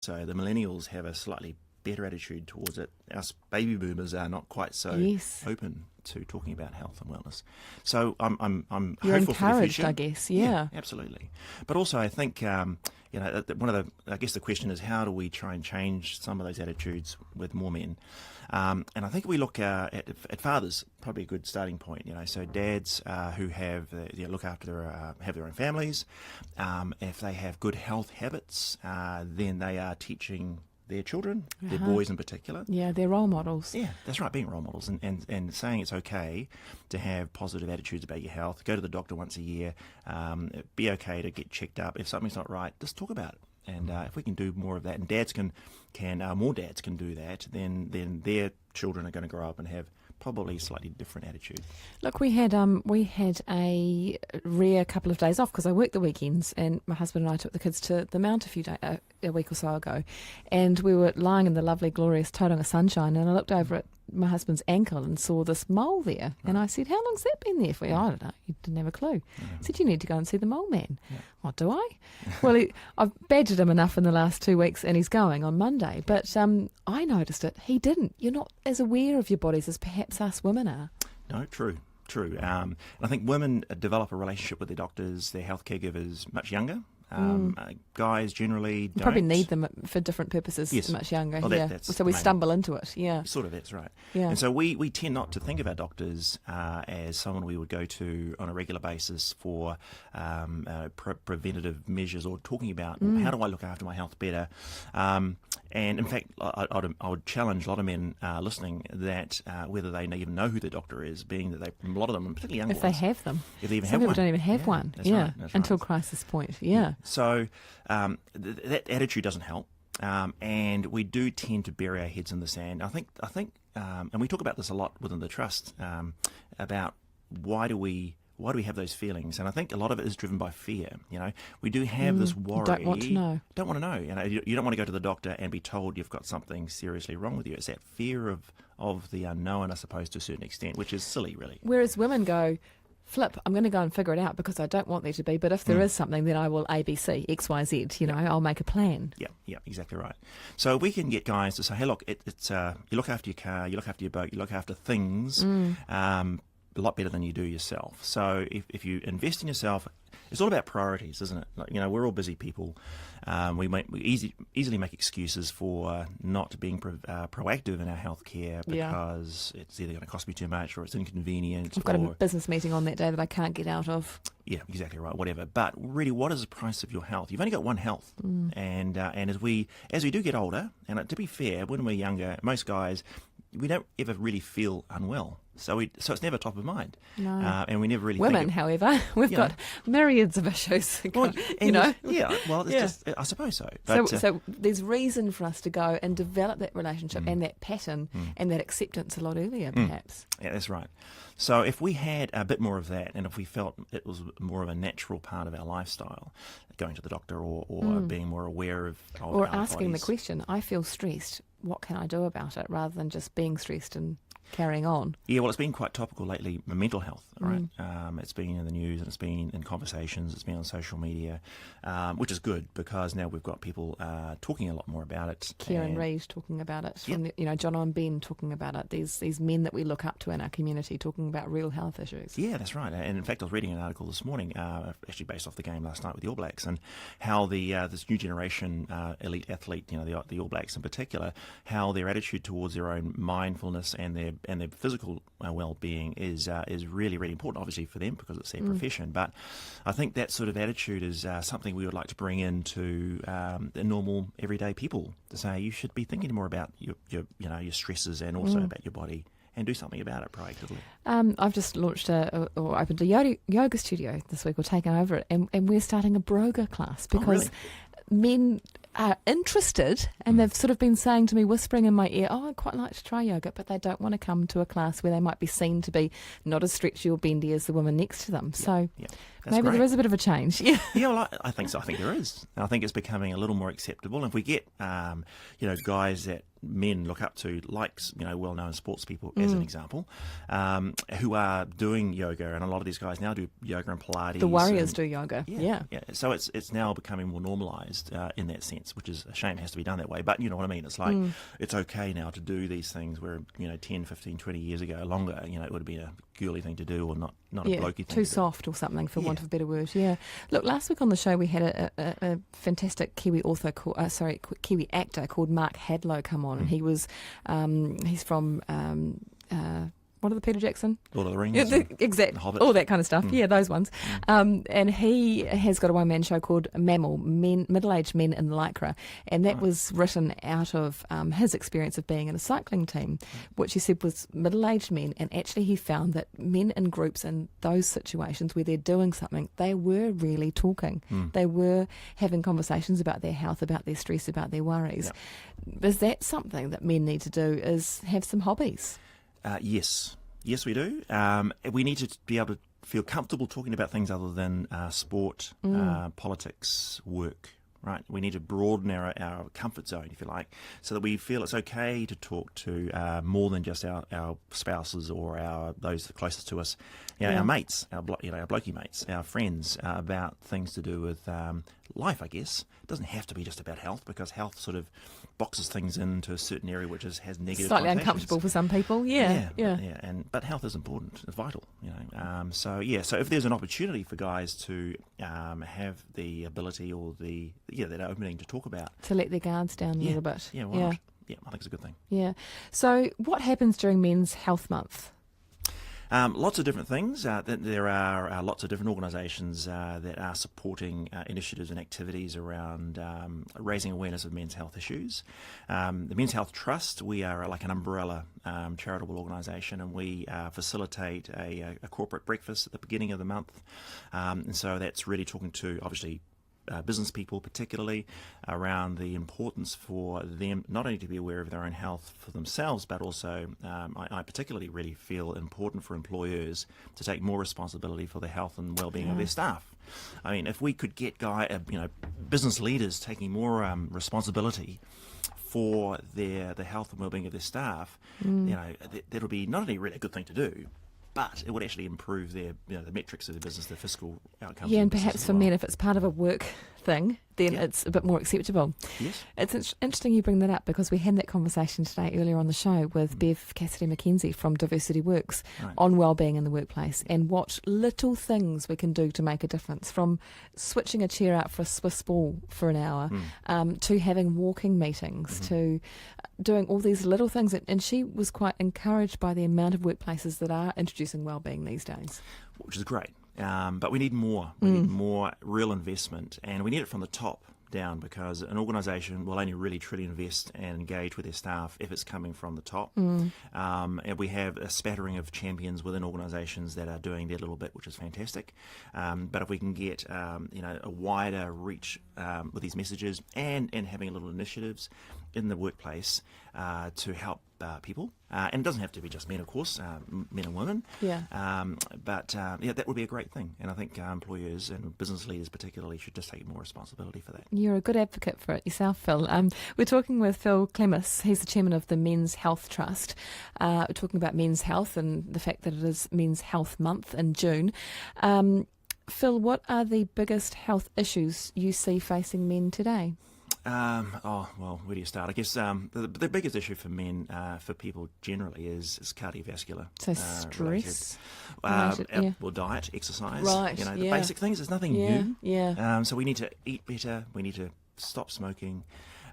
So the millennials have a slightly better attitude towards it. Us baby boomers are not quite so Yes. open to talking about health and wellness. So I'm You're hopeful for the encouraged, future. I guess. Yeah. Absolutely. But also, I think one of the I guess the question is, how do we try and change some of those attitudes with more men? And I think if we look at fathers, probably a good starting point. So dads who have look after have their own families. If they have good health habits, then they are teaching their children, their boys in particular. Yeah, they're role models. Yeah, that's right, being role models and saying it's okay to have positive attitudes about your health, go to the doctor once a year, be okay to get checked up. If something's not right, just talk about it. And if we can do more of that, and more dads can do that, then their children are going to grow up and have probably a slightly different attitude. Look, we had a rare couple of days off because I work the weekends, and my husband and I took the kids to the Mount a week or so ago, and we were lying in the lovely, glorious Tauranga sunshine, and I looked over at my husband's ankle and saw this mole there, and I said, "How long's that been there for you?" "I don't know." He didn't have a clue. I said, "You need to go and see the mole man." "What, do I?" Well, I've badgered him enough in the last 2 weeks, and he's going on Monday. But I noticed it. He didn't. You're not as aware of your bodies as perhaps us women are. No, true. And I think women develop a relationship with their doctors, their health caregivers, much younger. Guys generally don't. Probably need them for different purposes. Yes. Much younger. Well, that's so we main. stumble into it. Yeah. Sort of, that's right. Yeah. And so we tend not to think of our doctors as someone we would go to on a regular basis for preventative measures or talking about how do I look after my health better. And in fact, I would challenge a lot of men listening that whether they even know who their doctor is, being that a lot of them, particularly young If ones, they have them. if they even Some have people one. don't even have one. That's right, that's Until right. crisis point. Yeah. So that attitude doesn't help, and we do tend to bury our heads in the sand. I think, and we talk about this a lot within the trust about why do we have those feelings? And I think a lot of it is driven by fear. We do have this worry. Don't want to know. Don't want to know. You don't want to go to the doctor and be told you've got something seriously wrong with you. It's that fear of the unknown, I suppose, to a certain extent, which is silly, really. Whereas women go, flip, I'm going to go and figure it out because I don't want there to be. But if there is something, then I will ABC, X, Y, Z. I'll make a plan. Yeah, exactly right. So we can get guys to say, hey, look, it's you look after your car, you look after your boat, you look after things a lot better than you do yourself. So if you invest in yourself, it's all about priorities, isn't it? We're all busy people. We easily make excuses for not being proactive in our healthcare because it's either going to cost me too much or it's inconvenient. I've got a business meeting on that day that I can't get out of. Yeah, exactly right. Whatever. But really, what is the price of your health? You've only got one health, and as we do get older, and to be fair, when we're younger, most guys, we don't ever really feel unwell. So it's never top of mind. No. And we never really Women, think however, we've got myriads of issues. well, Yeah, well, it's just, I suppose so. But, so there's reason for us to go and develop that relationship and that pattern and that acceptance a lot earlier, perhaps. Yeah, that's right. So if we had a bit more of that, and if we felt it was more of a natural part of our lifestyle, going to the doctor or being more aware of or our asking the bodies. question, I feel stressed, what can I do about it, rather than just being stressed and carrying on. Yeah, well, it's been quite topical lately, mental health, right? It's been in the news and it's been in conversations, it's been on social media, which is good because now we've got people talking a lot more about it. Kieran Reid talking about it, from John and Ben talking about it, these men that we look up to in our community talking about real health issues. Yeah, that's right. And in fact, I was reading an article this morning, actually based off the game last night with the All Blacks, and how this new generation elite athlete, the All Blacks in particular, how their attitude towards their own mindfulness and their physical well-being is really, really important, obviously for them because it's their profession. But I think that sort of attitude is something we would like to bring into the normal, everyday people to say you should be thinking more about your stresses and also about your body and do something about it proactively. I've just launched or opened a yoga studio this week, or taken over it, and we're starting a broga class because men are interested, and they've sort of been saying to me, whispering in my ear, I'd quite like to try yoga, but they don't want to come to a class where they might be seen to be not as stretchy or bendy as the woman next to them. So maybe great. there is a bit of a change. Yeah, well, I think so. I think there is. I think it's becoming a little more acceptable. And if we get, guys that men look up to, like well-known sports people, as an example, who are doing yoga, and a lot of these guys now do yoga and Pilates. The Warriors do yoga. Yeah. So it's now becoming more normalised in that sense, which is a shame. It has to be done that way, but you know what I mean. It's like it's okay now to do these things where 10, 15, 20 years ago, longer, it would have been a girly thing to do, or not a blokey thing. Too soft or something, for want of a better word. Yeah. Look, last week on the show we had a fantastic Kiwi author, Kiwi actor called Mark Hadlow come on, and he was he's from what are the Peter Jackson? Lord of the Rings. Exactly. All that kind of stuff. Yeah, those ones. And he has got a one-man show called Mammal, Middle-Aged Men in Lycra. And that was written out of his experience of being in a cycling team, which he said was middle-aged men. And actually he found that men in groups in those situations where they're doing something, they were really talking. They were having conversations about their health, about their stress, about their worries. Yep. Is that something that men need to do, is have some hobbies? Yes, we do. We need to be able to feel comfortable talking about things other than sport, politics, work. Right, we need to broaden our comfort zone, if you like, so that we feel it's okay to talk to more than just our spouses or those closest to us, our mates, our blokey mates, our friends, about things to do with life. I guess it doesn't have to be just about health, because health sort of boxes things into a certain area which has negative, slightly uncomfortable for some people. Yeah. But health is important; it's vital. So if there's an opportunity for guys to have the ability or that opening to talk about, to let their guards down a little bit. Yeah, I think it's a good thing. Yeah. So what happens during Men's Health Month? Lots of different things. There are lots of different organisations that are supporting initiatives and activities around raising awareness of men's health issues. The Men's Health Trust, we are like an umbrella charitable organisation, and we facilitate a corporate breakfast at the beginning of the month. And so that's really talking to, obviously, business people particularly, around the importance for them not only to be aware of their own health for themselves, but also I particularly really feel important for employers to take more responsibility for the health and well-being of their staff. I mean, if we could get business leaders taking more responsibility for the health and well-being of their staff, that would be not only really a good thing to do, but it would actually improve their, the metrics of the business, the fiscal outcomes. Yeah, and perhaps for men, if it's part of a work thing, then it's a bit more acceptable. Yes. It's interesting you bring that up, because we had that conversation today earlier on the show with Bev Cassidy-McKenzie from Diversity Works on wellbeing in the workplace, and what little things we can do to make a difference, from switching a chair out for a Swiss ball for an hour, to having walking meetings, to doing all these little things. And she was quite encouraged by the amount of workplaces that are introducing wellbeing these days. Which is great. But we need more. We need more real investment, and we need it from the top down, because an organisation will only really truly invest and engage with their staff if it's coming from the top. And we have a spattering of champions within organisations that are doing their little bit, which is fantastic. But if we can get a wider reach with these messages, and having little initiatives in the workplace to help people, and it doesn't have to be just men, of course, men and women. But that would be a great thing, and I think employers and business leaders particularly should just take more responsibility for that. You're a good advocate for it yourself, Phil. We're talking with Phil Clemas. He's the chairman of the Men's Health Trust. We're talking about men's health and the fact that it is Men's Health Month in June. Phil, what are the biggest health issues you see facing men today? Where do you start? I guess the biggest issue for men, for people generally, is cardiovascular. So stress? Diet, exercise. Right, the basic things. There's nothing new. Yeah. So we need to eat better. We need to stop smoking.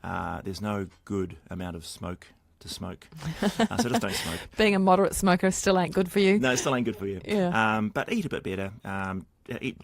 There's no good amount of smoke to smoke. So just don't smoke. Being a moderate smoker still ain't good for you. No, it still ain't good for you. Yeah. But eat a bit better.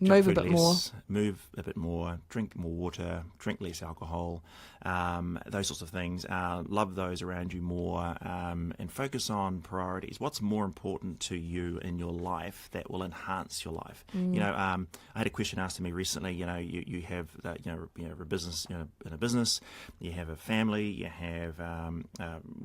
Move a bit more, drink more water, drink less alcohol, those sorts of things. Love those around you more, and focus on priorities. What's more important to you in your life that will enhance your life? I had a question asked to me recently. You have a business, in a business, you have a family, you have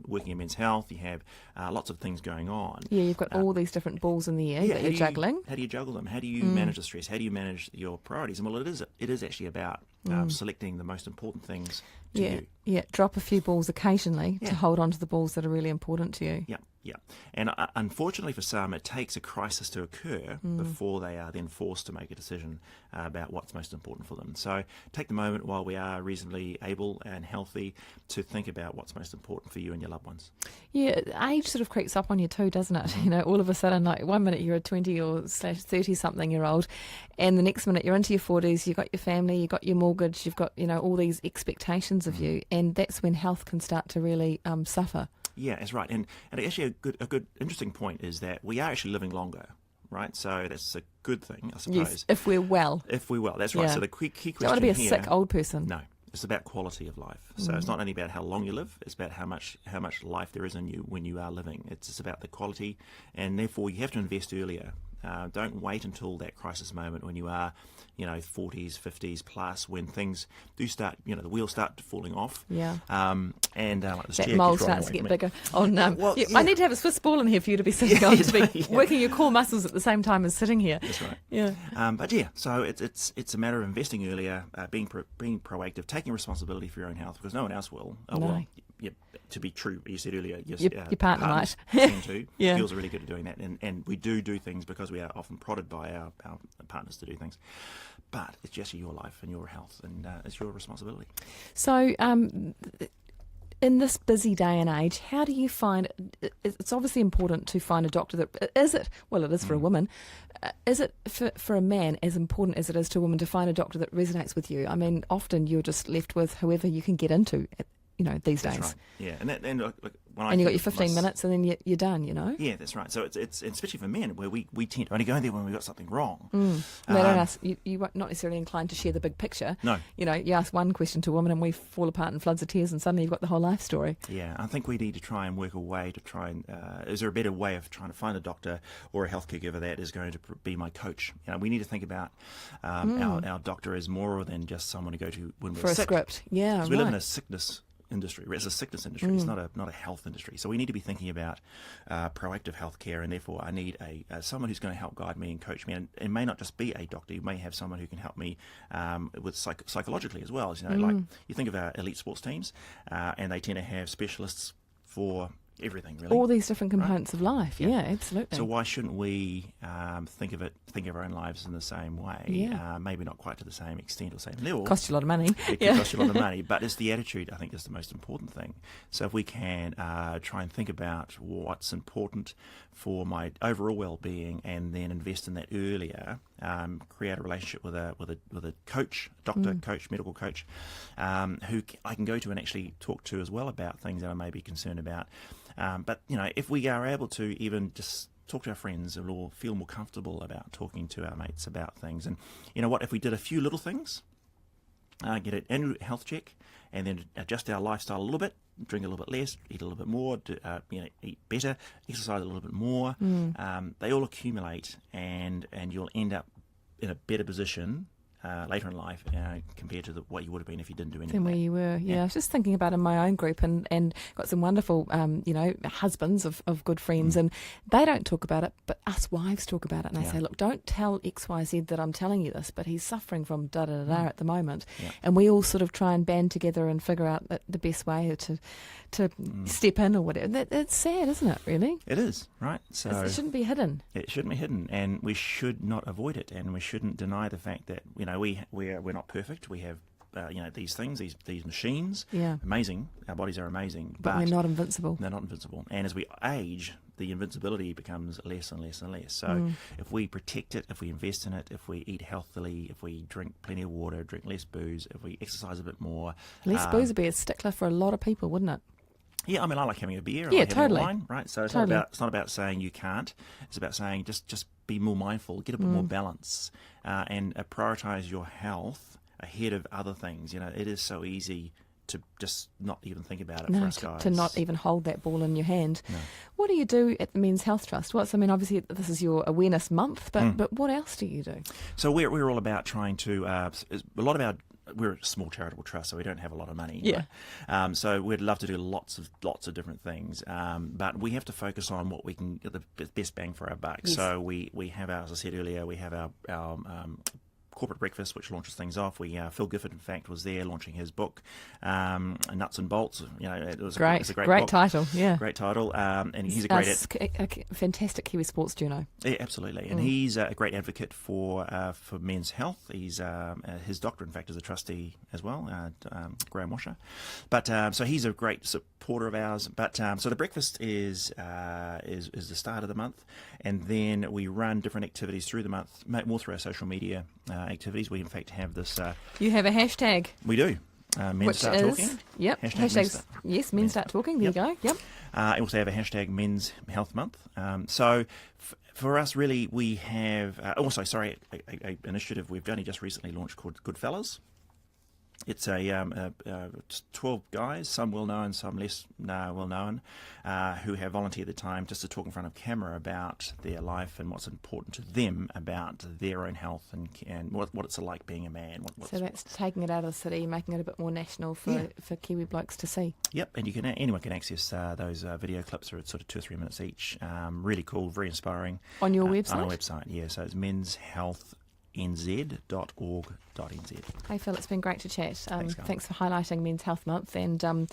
working in men's health, you have lots of things going on. Yeah, you've got all these different balls in the air that you're juggling. How do you juggle them? How do you manage the stress? How do you manage your priorities? And well, it is actually about selecting the most important things to you. Yeah, drop a few balls occasionally Yeah. to hold on to the balls that are really important to you. Yeah, yeah. And unfortunately for some, it takes a crisis to occur before they are then forced to make a decision about what's most important for them. So take the moment while we are reasonably able and healthy to think about what's most important for you and your loved ones. Yeah, age sort of creeps up on you too, doesn't it? You know, all of a sudden, like one minute you're a 20 or /30-something-year-old, and the next minute you're into your 40s, you've got your family, you've got your mortgage, you've got, you know, all these expectations of you, and that's when health can start to really suffer. Yeah, that's right. And actually a good interesting point is that we are actually living longer, right? So that's a good thing, I suppose. Yes, if we're well. If we will, that's right. Yeah. So the key question Don't want to be a here, sick old person. No, it's about quality of life. So it's not only about how long you live; it's about how much life there is in you when you are living. It's just about the quality, and therefore you have to invest earlier. Don't wait until that crisis moment when you are, 40s, 50s plus, when things do start, the wheels start falling off. Yeah. Like this That chair mole keeps rolling starts to away get from me. bigger. Oh no! Well, I need to have a Swiss ball in here for you to be sitting on, to be Yeah. working your core muscles at the same time as sitting here. That's right. Yeah. But yeah, so it's a matter of investing earlier, being proactive, taking responsibility for your own health, because no one else will. No. Well, yeah, to be true, you said earlier, yes, Your partner partners might. tend to. Yeah. Girls are really good at doing that, and we do things because we are often prodded by our partners to do things. But it's just your life and your health, and it's your responsibility. So, in this busy day and age, how do you find it's obviously important to find a doctor that it is for a woman. Is it for a man as important as it is to a woman to find a doctor that resonates with you? I mean, often you're just left with whoever you can get into, these days. That's right. Yeah, and when And you've got your 15 minutes and then you're done, Yeah, that's right. So it's especially for men, where we tend to only go there when we've got something wrong. They don't ask, you're not necessarily inclined to share the big picture. No. You ask one question to a woman and we fall apart in floods of tears, and suddenly you've got the whole life story. Yeah, I think we need to try and work a way to try and, is there a better way of trying to find a doctor or a healthcare giver that is going to be my coach? We need to think about our doctor as more than just someone to go to when we're For a sick. script. Yeah, 'Cause we live in right. a sickness industry. It's a sickness industry. It's not a health industry. So we need to be thinking about proactive healthcare, and therefore I need someone who's going to help guide me and coach me. And it may not just be a doctor. You may have someone who can help me with psychologically as well. Like you think of our elite sports teams, and they tend to have specialists for everything, really. All these different components of life. Yeah, absolutely. So why shouldn't we think of our own lives in the same way? Yeah. Maybe not quite to the same extent or same level. Cost you a lot of money. It can cost you a lot of money, but it's the attitude, I think, is the most important thing. So if we can try and think about what's important for my overall well-being, and then invest in that earlier, create a relationship with a coach, doctor, coach, medical coach, who I can go to and actually talk to as well about things that I may be concerned about. But if we are able to even just talk to our friends, or feel more comfortable about talking to our mates about things, and if we did a few little things, get an annual health check, and then adjust our lifestyle a little bit, drink a little bit less, eat a little bit more, eat better, exercise a little bit more, they all accumulate, and you'll end up in a better position later in life compared to what you would have been if you didn't do anything. Than where you were. Yeah, I was just thinking about in my own group, and got some wonderful, husbands of good friends, and they don't talk about it, but us wives talk about it, and I say, look, don't tell XYZ that I'm telling you this, but he's suffering from da-da-da-da at the moment. Yeah. And we all sort of try and band together and figure out the best way to step in or whatever. It's sad, isn't it, really? It is, right? So It shouldn't be hidden. it shouldn't be hidden, and we should not avoid it, and we shouldn't deny the fact that we're not perfect. We have these things, these machines. Yeah. Amazing. Our bodies are amazing, But we're not invincible. They're not invincible. And as we age, the invincibility becomes less and less and less. So if we protect it, if we invest in it, if we eat healthily, if we drink plenty of water, drink less booze, if we exercise a bit more. Less booze would be a stickler for a lot of people, wouldn't it? Yeah, I mean, I like having a beer. I Yeah, like having totally. a wine, right? So it's Totally. not about saying you can't. It's about saying just be more mindful, get a bit more balance, and prioritise your health ahead of other things. It is so easy to just not even think about it for us guys. To not even hold that ball in your hand. No. What do you do at the Men's Health Trust? Obviously this is your awareness month, but what else do you do? So we're all about trying to. A lot of our we're a small charitable trust, so we don't have a lot of money. Yeah. Right? So we'd love to do lots of different things, but we have to focus on what we can get the best bang for our buck. Yes. So we have our, as I said earlier, we have our corporate breakfast, which launches things off. Phil Gifford, in fact, was there launching his book, Nuts and Bolts. It was Great, it's a great great book. title, yeah. Great title, and he's a great fantastic Kiwi sports journo. yeah, absolutely, and he's a great advocate for men's health. He's his doctor, in fact, is a trustee as well, Graham Washer. But so he's a great supporter of ours. But so the breakfast is the start of the month, and then we run different activities through the month, more through our social media activities. We in fact have this. You have a hashtag. We do. Men Which Start is, Talking. Yep. Hashtags. Yes, Men Start Talking. There you go. Yep. I also have a hashtag Men's Health Month. So for us, really, we have also, sorry, a initiative we've only just recently launched called Goodfellas. It's a 12 guys, some well known, some less well known, who have volunteered the time just to talk in front of camera about their life and what's important to them about their own health and what it's like being a man. So that's taking it out of the city, making it a bit more national for Kiwi blokes to see. Yep, and anyone can access those video clips. Are sort of 2 or 3 minutes each. Really cool, very inspiring. On your website? On our website, yeah. So it's menshealthnz.org.nz. Hey Phil, it's been great to chat. Thanks for highlighting Men's Health Month, and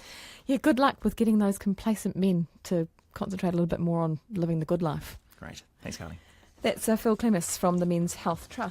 good luck with getting those complacent men to concentrate a little bit more on living the good life. Great. Thanks, Carly. That's Phil Clemas from the Men's Health Trust.